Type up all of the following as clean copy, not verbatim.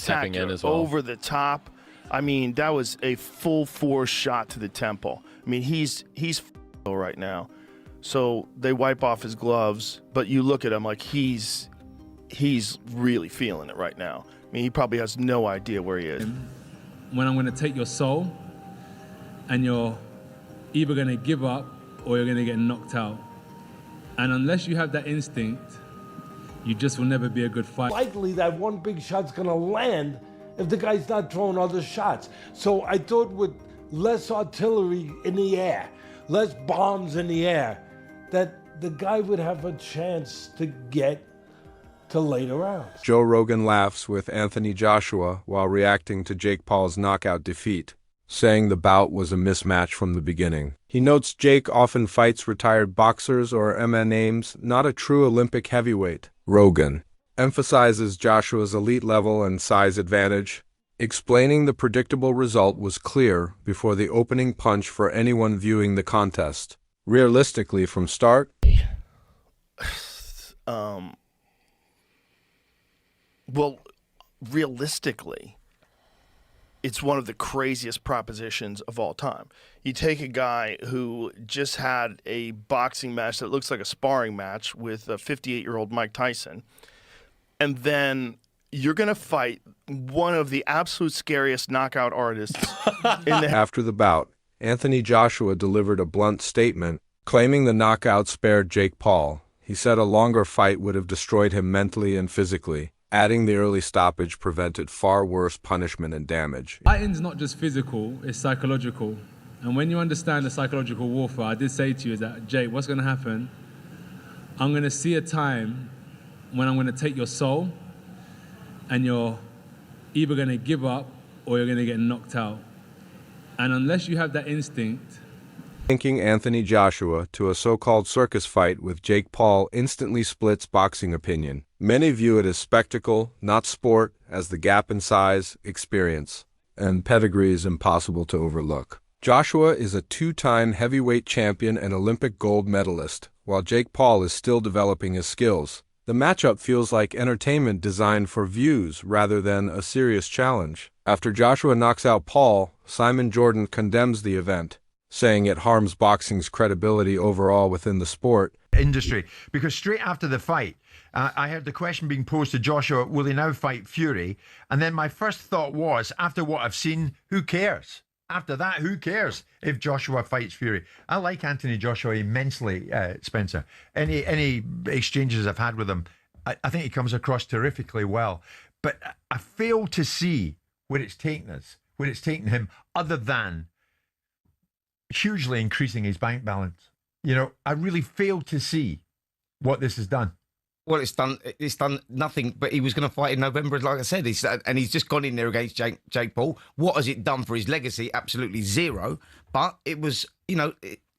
stepping in spectacular, as well. over the top. I mean, that was a full force shot to the temple. I mean, he's right now. So they wipe off his gloves, but you look at him like he's really feeling it right now. I mean, he probably has no idea where he is. When I'm going to take your soul, and you're either going to give up or you're going to get knocked out. And unless you have that instinct, you just will never be a good fighter. Likely that one big shot's going to land if the guy's not throwing other shots. So I thought with less artillery in the air, less bombs in the air, that the guy would have a chance to get to later rounds. Joe Rogan laughs with Anthony Joshua while reacting to Jake Paul's knockout defeat, saying the bout was a mismatch from the beginning. He notes Jake often fights retired boxers or MMA names, not a true Olympic heavyweight. Rogan emphasizes Joshua's elite level and size advantage, explaining the predictable result was clear before the opening punch for anyone viewing the contest. Realistically, from start, well, realistically, it's one of the craziest propositions of all time. You take a guy who just had a boxing match that looks like a sparring match with a 58-year-old Mike Tyson, and then you're going to fight one of the absolute scariest knockout artists in the... After the bout, Anthony Joshua delivered a blunt statement, claiming the knockout spared Jake Paul. He said a longer fight would have destroyed him mentally and physically, adding the early stoppage prevented far worse punishment and damage. Fighting's not just physical, it's psychological. And when you understand the psychological warfare, I did say to you is that, Jake, what's going to happen? I'm going to see a time when I'm going to take your soul, and you're either going to give up or you're going to get knocked out. And unless you have that instinct... Linking Anthony Joshua to a so-called circus fight with Jake Paul instantly splits boxing opinion. Many view it as spectacle, not sport, as the gap in size, experience, and pedigree is impossible to overlook. Joshua is a two-time heavyweight champion and Olympic gold medalist, while Jake Paul is still developing his skills. The matchup feels like entertainment designed for views rather than a serious challenge. After Joshua knocks out Paul, Simon Jordan condemns the event, saying it harms boxing's credibility overall within the sport. Industry, because straight after the fight, I heard the question being posed to Joshua, will he now fight Fury? And then my first thought was, after what I've seen, who cares? After that, who cares if Joshua fights Fury? I like Anthony Joshua immensely, Spencer. Any exchanges I've had with him, I think he comes across terrifically well. But I fail to see where it's taken us, where it's taken him, other than hugely increasing his bank balance. You know, I really fail to see what this has done. Well, it's done nothing, but he was going to fight in November, like I said, and he's just gone in there against Jake Paul. What has it done for his legacy? Absolutely zero. But it was, you know,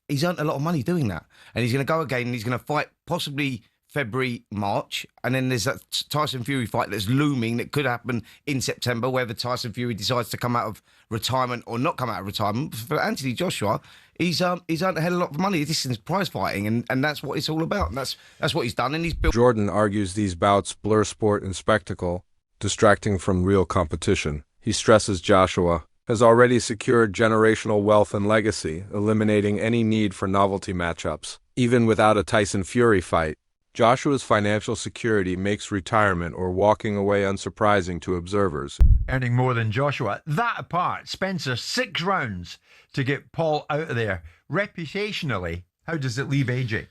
he's earned a lot of money doing that. And he's going to go again, and he's going to fight possibly February, March, and then there's that Tyson Fury fight that's looming that could happen in September, whether Tyson Fury decides to come out of retirement or not come out of retirement. For Anthony Joshua, he's earned a hell of a lot of money. This is prize fighting, and that's what it's all about. And that's what he's done, and he's built. Jordan argues these bouts blur sport and spectacle, distracting from real competition. He stresses Joshua has already secured generational wealth and legacy, eliminating any need for novelty matchups. Even without a Tyson Fury fight, Joshua's financial security makes retirement or walking away unsurprising to observers. Earning more than Joshua. That apart, Spencer, 6 rounds to get Paul out of there. Reputationally, how does it leave AJ?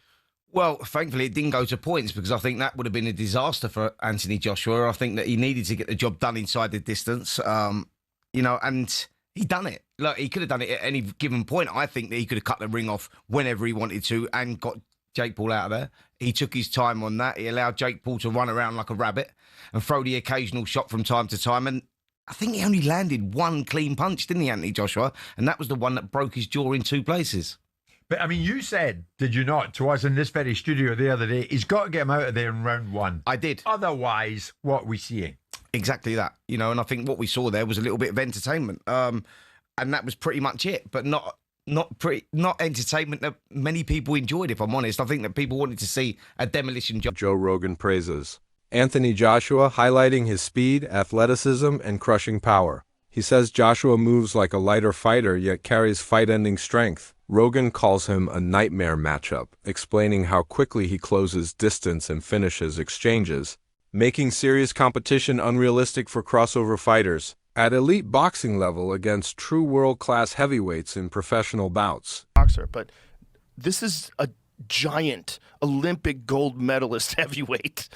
Well, thankfully, it didn't go to points, because I think that would have been a disaster for Anthony Joshua. I think that he needed to get the job done inside the distance, you know, and he done it. Look, he could have done it at any given point. I think that he could have cut the ring off whenever he wanted to and got Jake Paul out of there. He took his time on that. He allowed Jake Paul to run around like a rabbit and throw the occasional shot from time to time. And I think he only landed one clean punch, didn't he, Anthony Joshua? And that was the one that broke his jaw in 2 places. But, I mean, you said, did you not, to us in this very studio the other day, he's got to get him out of there in round 1. I did. Otherwise, what are we seeing? Exactly that. You know, and I think what we saw there was a little bit of entertainment. And that was pretty much it. But not entertainment that many people enjoyed, if I'm honest. I think that people wanted to see a demolition job. Joe Rogan praises Anthony Joshua highlighting his speed, athleticism, and crushing power. He says Joshua moves like a lighter fighter yet carries fight-ending strength. Rogan calls him a nightmare matchup, explaining how quickly he closes distance and finishes exchanges, making serious competition unrealistic for crossover fighters. At elite boxing level against true world-class heavyweights in professional bouts. Boxer, but this is a giant Olympic gold medalist heavyweight.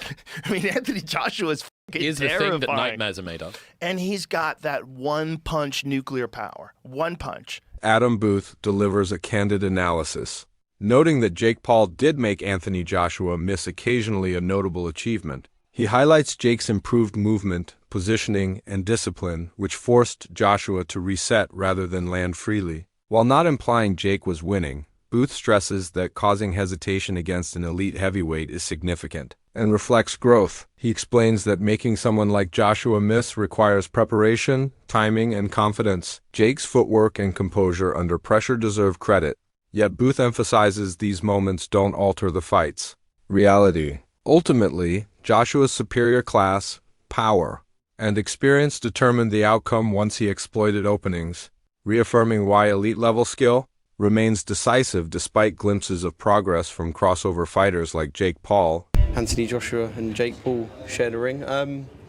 I mean, Anthony Joshua is fucking Here's the terrifying. thing that nightmares are made of. And he's got that one-punch nuclear power. One punch. Adam Booth delivers a candid analysis, noting that Jake Paul did make Anthony Joshua miss occasionally a notable achievement. He highlights Jake's improved movement, positioning, and discipline, which forced Joshua to reset rather than land freely. While not implying Jake was winning, Booth stresses that causing hesitation against an elite heavyweight is significant and reflects growth. He explains that making someone like Joshua miss requires preparation, timing, and confidence. Jake's footwork and composure under pressure deserve credit, yet Booth emphasizes these moments don't alter the fight's reality. Ultimately, Joshua's superior class, power, and experience determined the outcome once he exploited openings, reaffirming why elite-level skill remains decisive despite glimpses of progress from crossover fighters like Jake Paul. Anthony Joshua and Jake Paul shared a ring.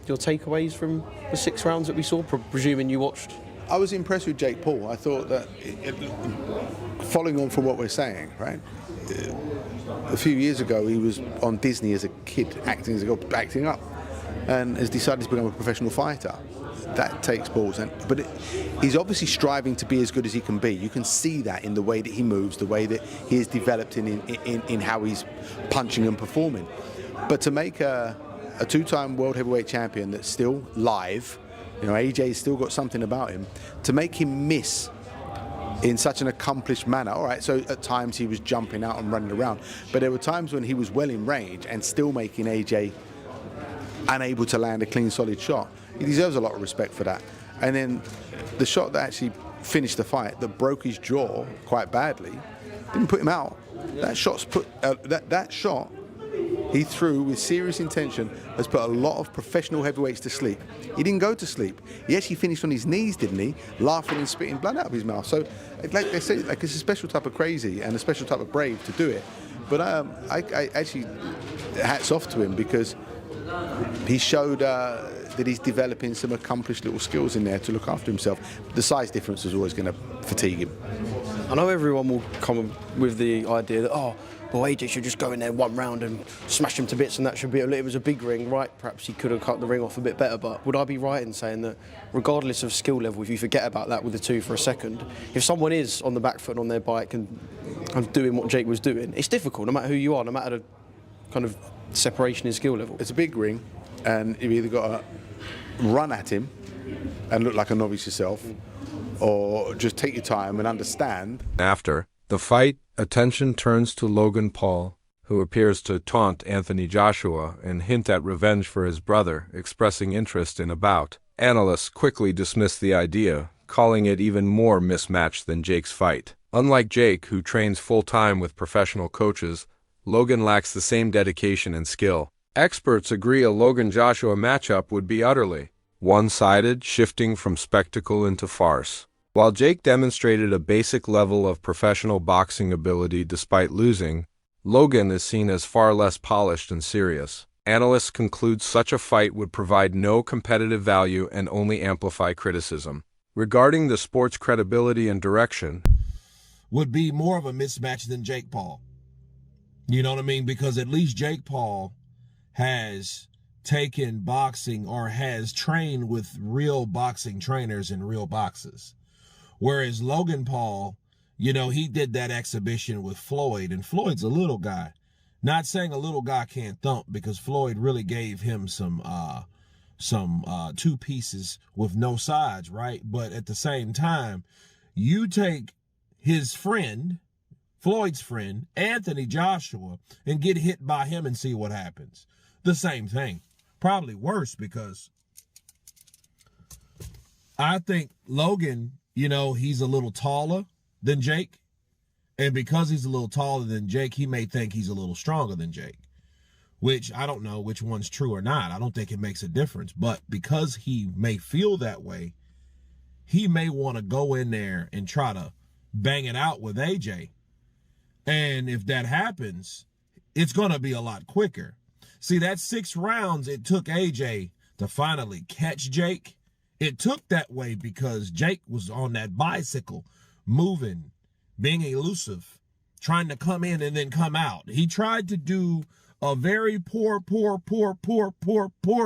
Your takeaways from the 6 rounds that we saw, presuming you watched? I was impressed with Jake Paul. I thought that, following on from what we're saying, right? A few years ago, he was on Disney as a kid, acting up, and has decided to become a professional fighter. That takes balls, but he's obviously striving to be as good as he can be. You can see that in the way that he moves, the way that he is developed in how he's punching and performing. But to make a 2-time world heavyweight champion that's still live, you know, AJ's still got something about him, to make him miss in such an accomplished manner. All right, so at times he was jumping out and running around, but there were times when he was well in range and still making AJ unable to land a clean, solid shot. He deserves a lot of respect for that. And then the shot that actually finished the fight, that broke his jaw quite badly, didn't put him out. That shot's that shot he threw with serious intention has put a lot of professional heavyweights to sleep. He didn't go to sleep. He actually finished on his knees, didn't he? Laughing and spitting blood out of his mouth. So, like they say, like it's a special type of crazy and a special type of brave to do it. But I actually hats off to him because he showed that he's developing some accomplished little skills in there to look after himself. The size difference is always going to fatigue him. I know everyone will come with the idea that, well, AJ should just go in there 1 round and smash him to bits, and that should be it was a big ring, right? Perhaps he could have cut the ring off a bit better, but would I be right in saying that regardless of skill level, if you forget about that with the 2 for a second, if someone is on the back foot and on their bike and doing what Jake was doing, it's difficult no matter who you are, no matter the kind of separation in skill level. It's a big ring, and you've either got to run at him and look like a novice yourself, or just take your time and understand. After the fight, attention turns to Logan Paul, who appears to taunt Anthony Joshua and hint at revenge for his brother, expressing interest in a bout. Analysts quickly dismiss the idea, calling it even more mismatched than Jake's fight. Unlike Jake, who trains full-time with professional coaches, Logan lacks the same dedication and skill. Experts agree a Logan-Joshua matchup would be utterly one-sided, shifting from spectacle into farce. While Jake demonstrated a basic level of professional boxing ability despite losing, Logan is seen as far less polished and serious. Analysts conclude such a fight would provide no competitive value and only amplify criticism. Regarding the sport's credibility and direction, would be more of a mismatch than Jake Paul. You know what I mean? Because at least Jake Paul has taken boxing or has trained with real boxing trainers in real boxes. Whereas Logan Paul, you know, he did that exhibition with Floyd, and Floyd's a little guy. Not saying a little guy can't thump, because Floyd really gave him some 2 pieces with no sides, right? But at the same time, you take his friend, Floyd's friend, Anthony Joshua, and get hit by him and see what happens. The same thing. Probably worse, because I think Logan, you know, he's a little taller than Jake. And because he's a little taller than Jake, he may think he's a little stronger than Jake. which I don't know which one's true or not. I don't think it makes a difference. But because he may feel that way, he may want to go in there and try to bang it out with AJ. And if that happens, it's going to be a lot quicker. See, that 6 rounds it took AJ to finally catch Jake. It took that way because Jake was on that bicycle, moving, being elusive, trying to come in and then come out. He tried to do a very poor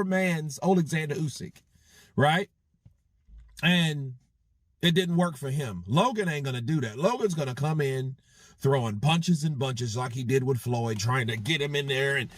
man's Alexander Usyk, right? And it didn't work for him. Logan ain't going to do that. Logan's going to come in throwing punches and bunches like he did with Floyd, trying to get him in there and,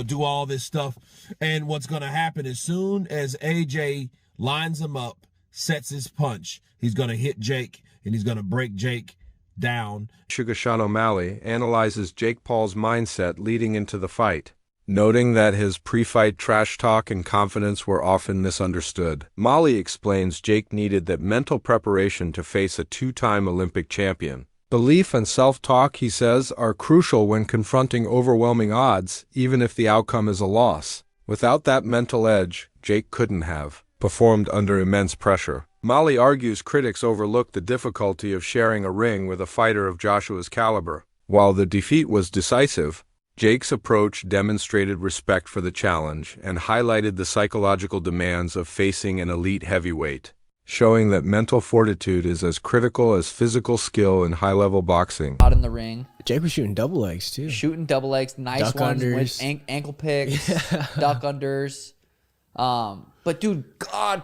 do all this stuff. And what's going to happen as soon as AJ lines him up, sets his punch, he's going to hit Jake and he's going to break Jake down. Sugar Sean O'Malley analyzes Jake Paul's mindset leading into the fight, noting that his pre-fight trash talk and confidence were often misunderstood. Molly explains Jake needed that mental preparation to face a 2-time Olympic champion. Belief and self-talk, he says, are crucial when confronting overwhelming odds, even if the outcome is a loss. Without that mental edge, Jake couldn't have performed under immense pressure. Molly argues critics overlook the difficulty of sharing a ring with a fighter of Joshua's caliber. While the defeat was decisive, Jake's approach demonstrated respect for the challenge and highlighted the psychological demands of facing an elite heavyweight, showing that mental fortitude is as critical as physical skill in high-level boxing. Out in the ring. Jake was shooting double legs, too. Shooting double legs, nice Duck ones unders. with ankle picks, duck unders. But, dude, God,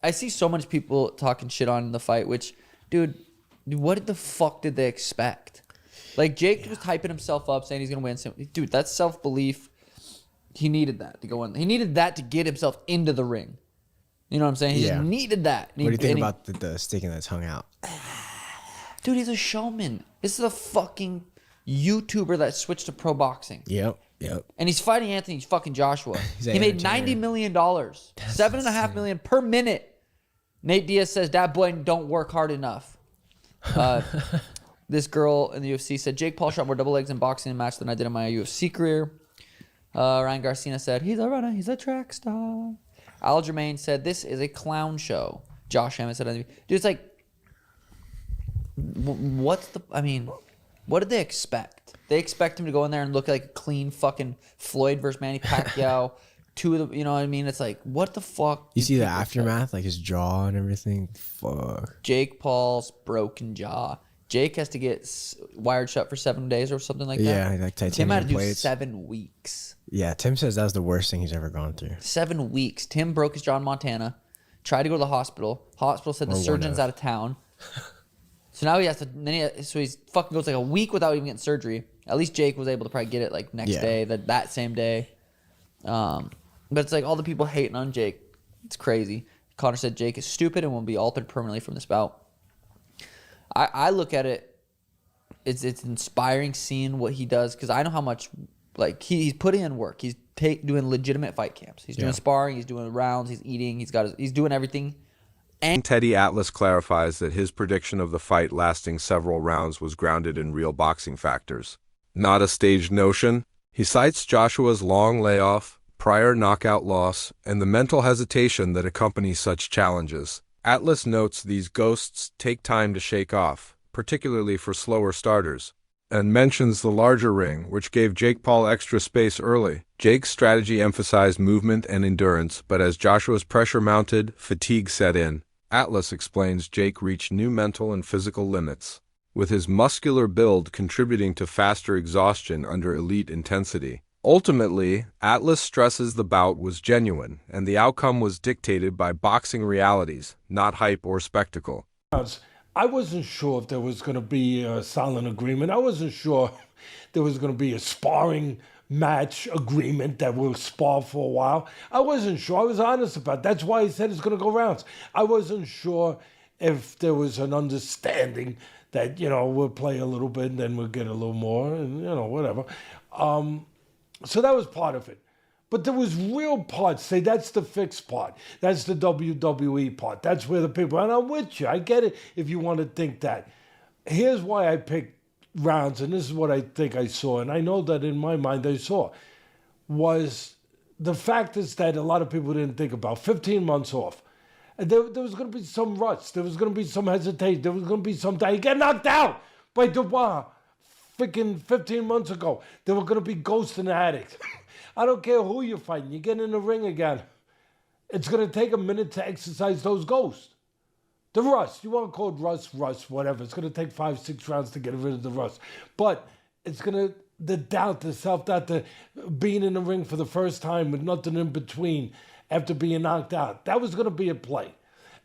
I see so much people talking shit on the fight, which, dude, what the fuck did they expect? Like, Jake was hyping himself up, saying he's going to win. Dude, that's self-belief. He needed that to go in. He needed that to get himself into the ring. You know what I'm saying? He just needed that. What do you think about the sticking that's hung out? Dude, he's a showman. This is a fucking YouTuber that switched to pro boxing. Yep. And he's fighting Anthony fucking Joshua. He's He made $90 million, $7.5 million per minute. Nate Diaz says that boy don't work hard enough. This girl in the UFC said Jake Paul shot more double legs in boxing in a match than I did in my UFC career. Ryan Garcia said he's a runner, he's a track star. Aljamain said this is a clown show. Josh Hammond said, dude, it's like, what did they expect? They expect him to go in there and look like a clean fucking Floyd versus Manny Pacquiao. Two of the, you know what I mean? It's like, what the fuck? You see the aftermath, like his jaw and everything? Fuck. Jake Paul's broken jaw. Jake has to get wired shut for 7 days or something like that. Yeah, like Tim titanium had to do plates. 7 weeks. Yeah, Tim says that was the worst thing he's ever gone through. 7 weeks. Tim broke his jaw in Montana. Tried to go to the hospital. Hospital said the surgeon's out of town. So now he has to. So he's fucking goes like a week without even getting surgery. At least Jake was able to probably get it like next day, that same day. But it's like all the people hating on Jake. It's crazy. Connor said Jake is stupid and will be altered permanently from this bout. I look at it. It's inspiring seeing what he does because I know how much he's putting in work. He's doing legitimate fight camps. He's doing sparring. He's doing rounds. He's eating. He's doing everything. And Teddy Atlas clarifies that his prediction of the fight lasting several rounds was grounded in real boxing factors, not a staged notion. He cites Joshua's long layoff, prior knockout loss, and the mental hesitation that accompanies such challenges. Atlas notes these ghosts take time to shake off, particularly for slower starters, and mentions the larger ring, which gave Jake Paul extra space early. Jake's strategy emphasized movement and endurance, but as Joshua's pressure mounted, fatigue set in. Atlas explains Jake reached new mental and physical limits, with his muscular build contributing to faster exhaustion under elite intensity. Ultimately, Atlas stresses the bout was genuine, and the outcome was dictated by boxing realities, not hype or spectacle. I wasn't sure if there was going to be a silent agreement. I wasn't sure there was going to be a sparring match agreement that will spar for a while. I wasn't sure. I was honest about it. That's why he said it's going to go rounds. I wasn't sure if there was an understanding that, we'll play a little bit and then we'll get a little more and, whatever. So that was part of it. But there was real parts. Say, that's the fixed part. That's the WWE part. That's where the people, and I'm with you. I get it if you want to think that. Here's why I picked rounds, and this is what I think I saw. And I know that in my mind I saw. was the factors that a lot of people didn't think about. 15 months off. And there was going to be some rust. There was going to be some hesitation. There was going to be some time. He got knocked out by Dubois freaking 15 months ago. There were going to be ghosts in the attic. I don't care who you're fighting. You get in the ring again. It's going to take a minute to exercise those ghosts. The rust. You want to call it rust, whatever. It's going to take 5-6 rounds to get rid of the rust. But it's going to, the doubt, the self-doubt, the being in the ring for the first time with nothing in between after being knocked out. That was going to be a play.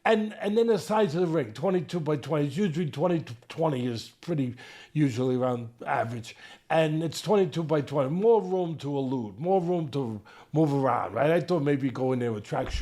And then the size of the ring, 22 by 20. It's usually 20 is pretty usually around average. And it's 22 by 20. More room to elude, more room to move around, right? I thought maybe go in there with track shoes.